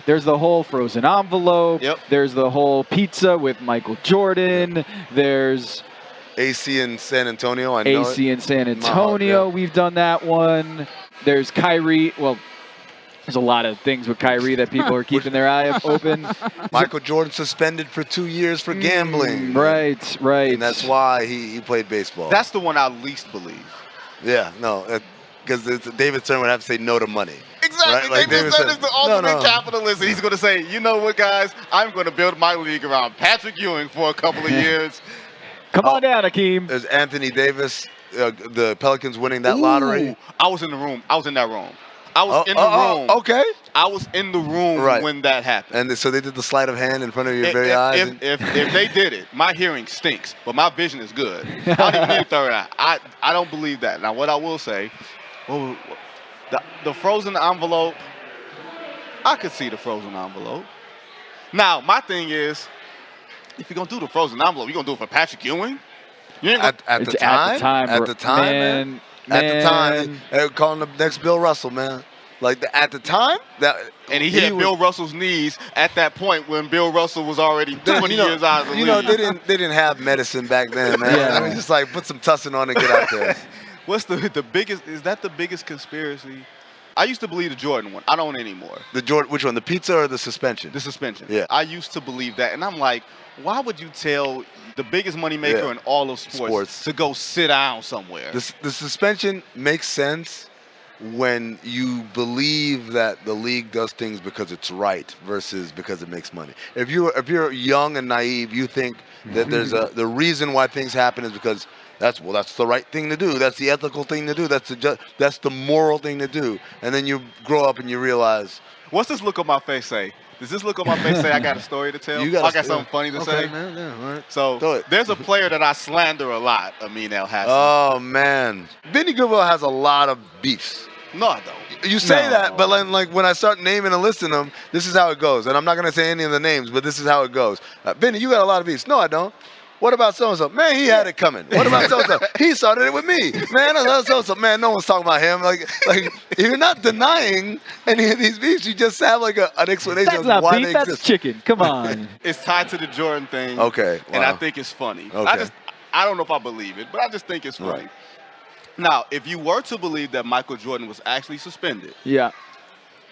There's the whole frozen envelope. Yep. There's the whole pizza with Michael Jordan. There's AC in San Antonio. I know AC in San Antonio. We've done that one. There's Kyrie. Well, there's a lot of things with Kyrie that people are keeping their eye open. Michael Jordan suspended for 2 years for gambling. Right. And that's why he played baseball. That's the one I least believe. Yeah, no, because David Stern would have to say no to money. Exactly. Right? David Stern is the ultimate capitalist, and he's going to say, you know what, guys? I'm going to build my league around Patrick Ewing for a couple of years. Come on down, Akeem. There's Anthony Davis, the Pelicans winning that lottery. I was in the room. I was in that room. I was in the room. Okay. I was in the room when that happened. And so they did the sleight of hand in front of your very eyes. If they did it, my hearing stinks, but my vision is good. I don't even need a third eye. I don't believe that. Now, what I will say, the frozen envelope, I could see the frozen envelope. Now, my thing is, if you're going to do the frozen envelope, you're going to do it for Patrick Ewing? At the time, man. At the time, they were calling the next Bill Russell, man. Like, at the time, and he hit Bill Russell's knees at that point when Bill Russell was already 20 years out of the league. They didn't have medicine back then, man. Yeah. I mean, just like put some tussin on and get out there. What's the biggest? Is that the biggest conspiracy? I used to believe the Jordan one. I don't anymore. The Jordan, which one? The pizza or the suspension? The suspension. Yeah. I used to believe that, and I'm like, why would you tell the biggest moneymaker in all of sports to go sit down somewhere? The suspension makes sense when you believe that the league does things because it's right versus because it makes money. If you're young and naive, you think that there's the reason why things happen is because that's the right thing to do. That's the ethical thing to do. That's the moral thing to do. And then you grow up and you realize, what's this look on my face say? Does this look on my face say I got a story to tell? I got something funny to say? Man, yeah, all right. So there's a player that I slander a lot, Amin El-Hassan. Oh, man. Vinnie Goodwill has a lot of beefs. No, I don't. You say that, but like when I start naming and listing them, this is how it goes. And I'm not going to say any of the names, but this is how it goes. Vinnie, you got a lot of beefs. No, I don't. What about so-and-so? Man, he had it coming. What about so-and-so? He started it with me. Man, I love so-and-so. Man, no one's talking about him. Like you're not denying any of these beefs. You just have like an explanation of why they exist. That's chicken. Come on. It's tied to the Jordan thing. Okay. Wow. And I think it's funny. Okay. I don't know if I believe it, but I just think it's funny. Right. Now, if you were to believe that Michael Jordan was actually suspended,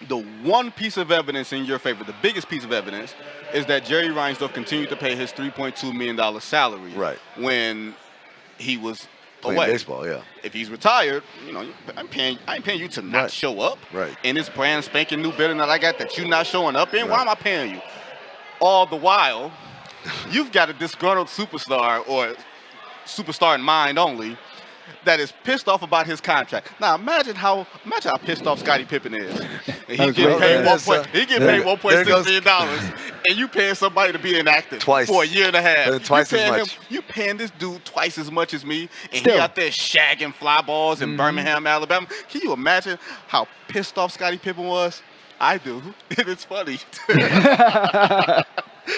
the one piece of evidence in your favor, the biggest piece of evidence, is that Jerry Reinsdorf continued to pay his $3.2 million salary when he was playing away. Baseball, yeah. If he's retired, I ain't paying you to not show up in this brand spanking new building that I got that you're not showing up in. Why am I paying you? All the while, you've got a disgruntled superstar or superstar in mind only that is pissed off about his contract. Now imagine how pissed off Scottie Pippen is. And he get paid $1.6 million, and you paying somebody to be inactive twice for a year and a half. Twice as much. You paying this dude twice as much as me, and he out there shagging fly balls in Birmingham, Alabama. Can you imagine how pissed off Scottie Pippen was? I do. It's funny.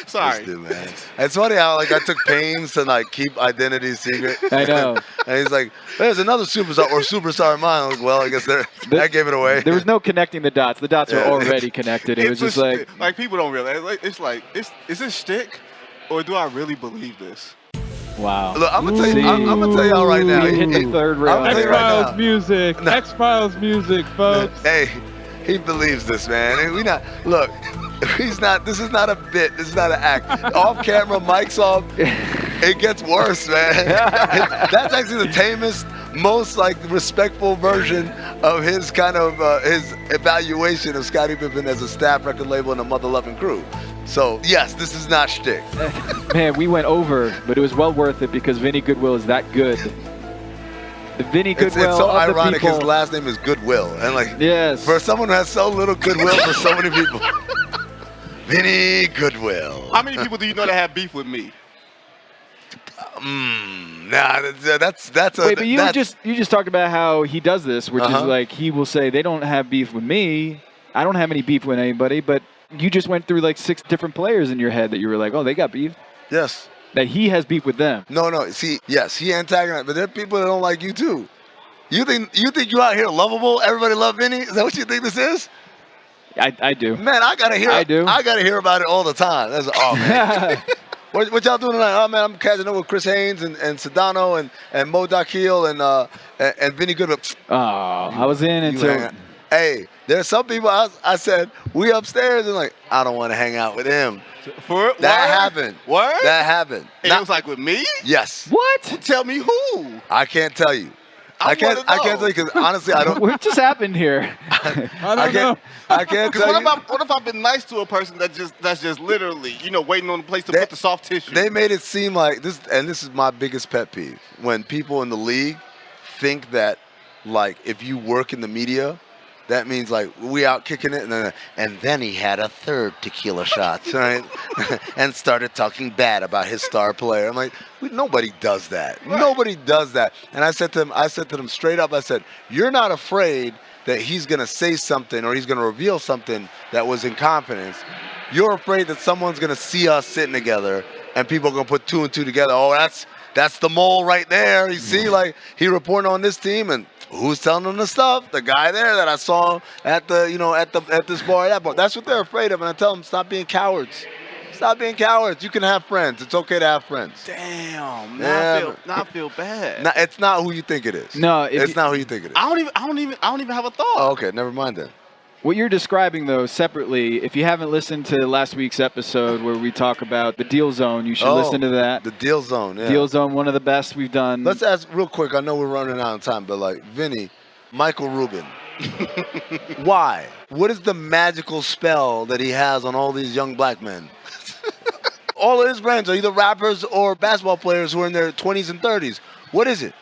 Sorry. Man. It's funny how I took pains to keep identity secret. I know. And he's like, there's another superstar in mine. I'm like, well, I guess that gave it away. There was no connecting the dots. The dots were already connected. It was just like people don't realize. Is this shtick, or do I really believe this? Wow. Look, I'm gonna tell y'all right now. Hit the third rail. X-Files music. X-Files music, folks. Hey, he believes this, man. Look. He's not. This is not a bit. This is not an act. Off camera, mics off. It gets worse, man. That's actually the tamest, most respectful version of his kind of his evaluation of Scottie Pippen as a staff record label and a mother-loving crew. So yes, this is not shtick. Man, we went over, but it was well worth it because Vinnie Goodwill is that good. The Vinnie Goodwill. It's so of ironic. The people. His last name is Goodwill, and yes, for someone who has so little goodwill for so many people. Vinnie Goodwill. How many people do you know that have beef with me? Nah, that's a. Wait, but you just talked about how he does this, which is he will say they don't have beef with me. I don't have any beef with anybody, but you just went through 6 different players in your head that you were like, oh, they got beef. Yes. That he has beef with them. No. See, yes, he antagonized, but there are people that don't like you too. You think you out here lovable? Everybody love Vinnie? Is that what you think this is? I do. Man, I gotta hear about it all the time. That's man. What y'all doing tonight? Oh man, I'm catching up with Chris Haynes and Sedano and Mo Dakhil and Vinnie Goodwill. Oh, I was in until. Hey, there's some people I said we upstairs and I don't want to hang out with him. That happened. What? That happened. And it was with me? Yes. What? Tell me who? I can't tell you. I can't tell you because honestly I don't. What just happened here? I don't know. I can't tell you. What if I've been nice to a person that's just literally waiting on the place to put the soft tissue? They made it seem like this, and this is my biggest pet peeve when people in the league think that if you work in the media that means like we out kicking it, and then he had a third tequila shot, right? And started talking bad about his star player. I'm like, nobody does that. Right. Nobody does that. And I said to them straight up, I said, you're not afraid that he's gonna say something or he's gonna reveal something that was in confidence. You're afraid that someone's gonna see us sitting together and people are gonna put 2 and 2 together. Oh, that's the mole right there. You see, like he reporting on this team, and who's telling them the stuff? The guy there that I saw at this bar, that bar. That's what they're afraid of. And I tell them, stop being cowards. Stop being cowards. You can have friends. It's okay to have friends. Damn. Now I feel bad. It's not who you think it is. No, it's not who you think it is. I don't even have a thought. Oh, okay, never mind then. What you're describing, though, separately, if you haven't listened to last week's episode where we talk about the Deal Zone, you should listen to that. The Deal Zone, yeah. Deal Zone, one of the best we've done. Let's ask real quick. I know we're running out of time, but like, Vinny, Michael Rubin, why? What is the magical spell that he has on all these young black men? All of his friends are either rappers or basketball players who are in their 20s and 30s. What is it?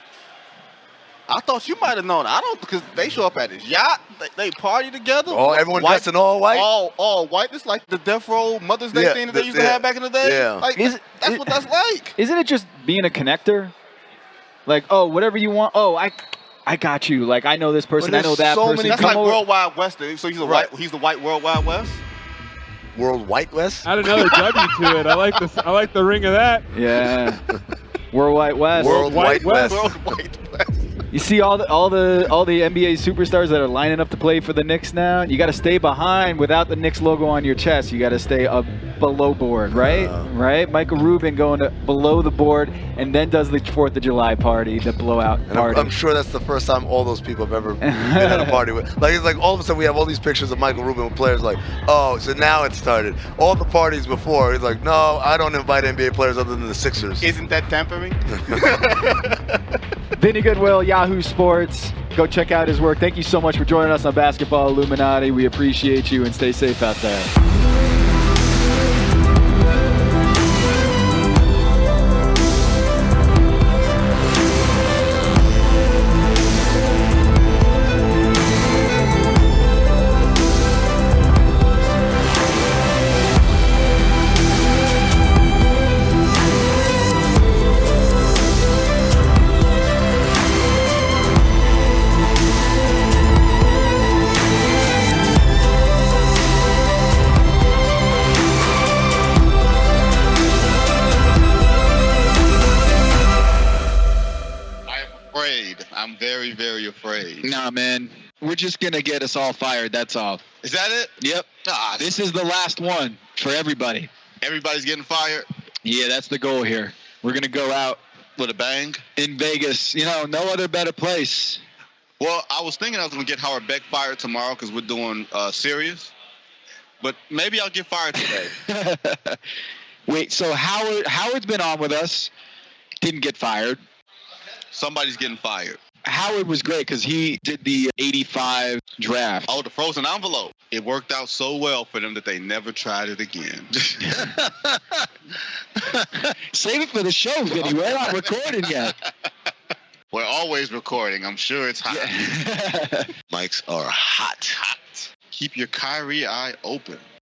I thought you might have known. I don't, because they show up at his yacht. They party together. Oh, everyone dressed in all white? All white. It's like the Death Row Mother's Day thing that they used to have back in the day. Yeah. Like, that's what that's like. Isn't it just being a connector? Like, oh, whatever you want. Oh, I got you. Like, I know this person. I know that person. That's like World Wide West. So he's the white World Wide West. World White West? Add another W to it. I like this. I like the ring of that. Yeah. World Wide West. World White West. World White West. You see all the NBA superstars that are lining up to play for the Knicks now. You got to stay behind without the Knicks logo on your chest. You got to stay up below board, right? Right. Michael Rubin going below the board and then does the 4th of July party, the blowout party. I'm sure that's the first time all those people have ever been at a party with. Like it's like all of a sudden we have all these pictures of Michael Rubin with players. Like, oh, so now it started. All the parties before, he's like, no, I don't invite NBA players other than the Sixers. Isn't that tampering? Vinnie Goodwill, Yahoo Sports. Go check out his work. Thank you so much for joining us on Basketball Illuminati. We appreciate you and stay safe out there. I'm very, very afraid. Nah, man. We're just going to get us all fired. That's all. Is that it? Yep. This is the last one for everybody. Everybody's getting fired? Yeah, that's the goal here. We're going to go out with a bang in Vegas. You know, no other better place. Well, I was thinking I was going to get Howard Beck fired tomorrow because we're doing Sirius. But maybe I'll get fired today. Wait, so Howard's been on with us. Didn't get fired. Somebody's getting fired. Howard was great because he did the 85 draft. Oh, the frozen envelope. It worked out so well for them that they never tried it again. Save it for the show, Vinny. We're not recording yet. We're always recording. I'm sure it's hot. Yeah. Mics are hot. Keep your Kyrie eye open.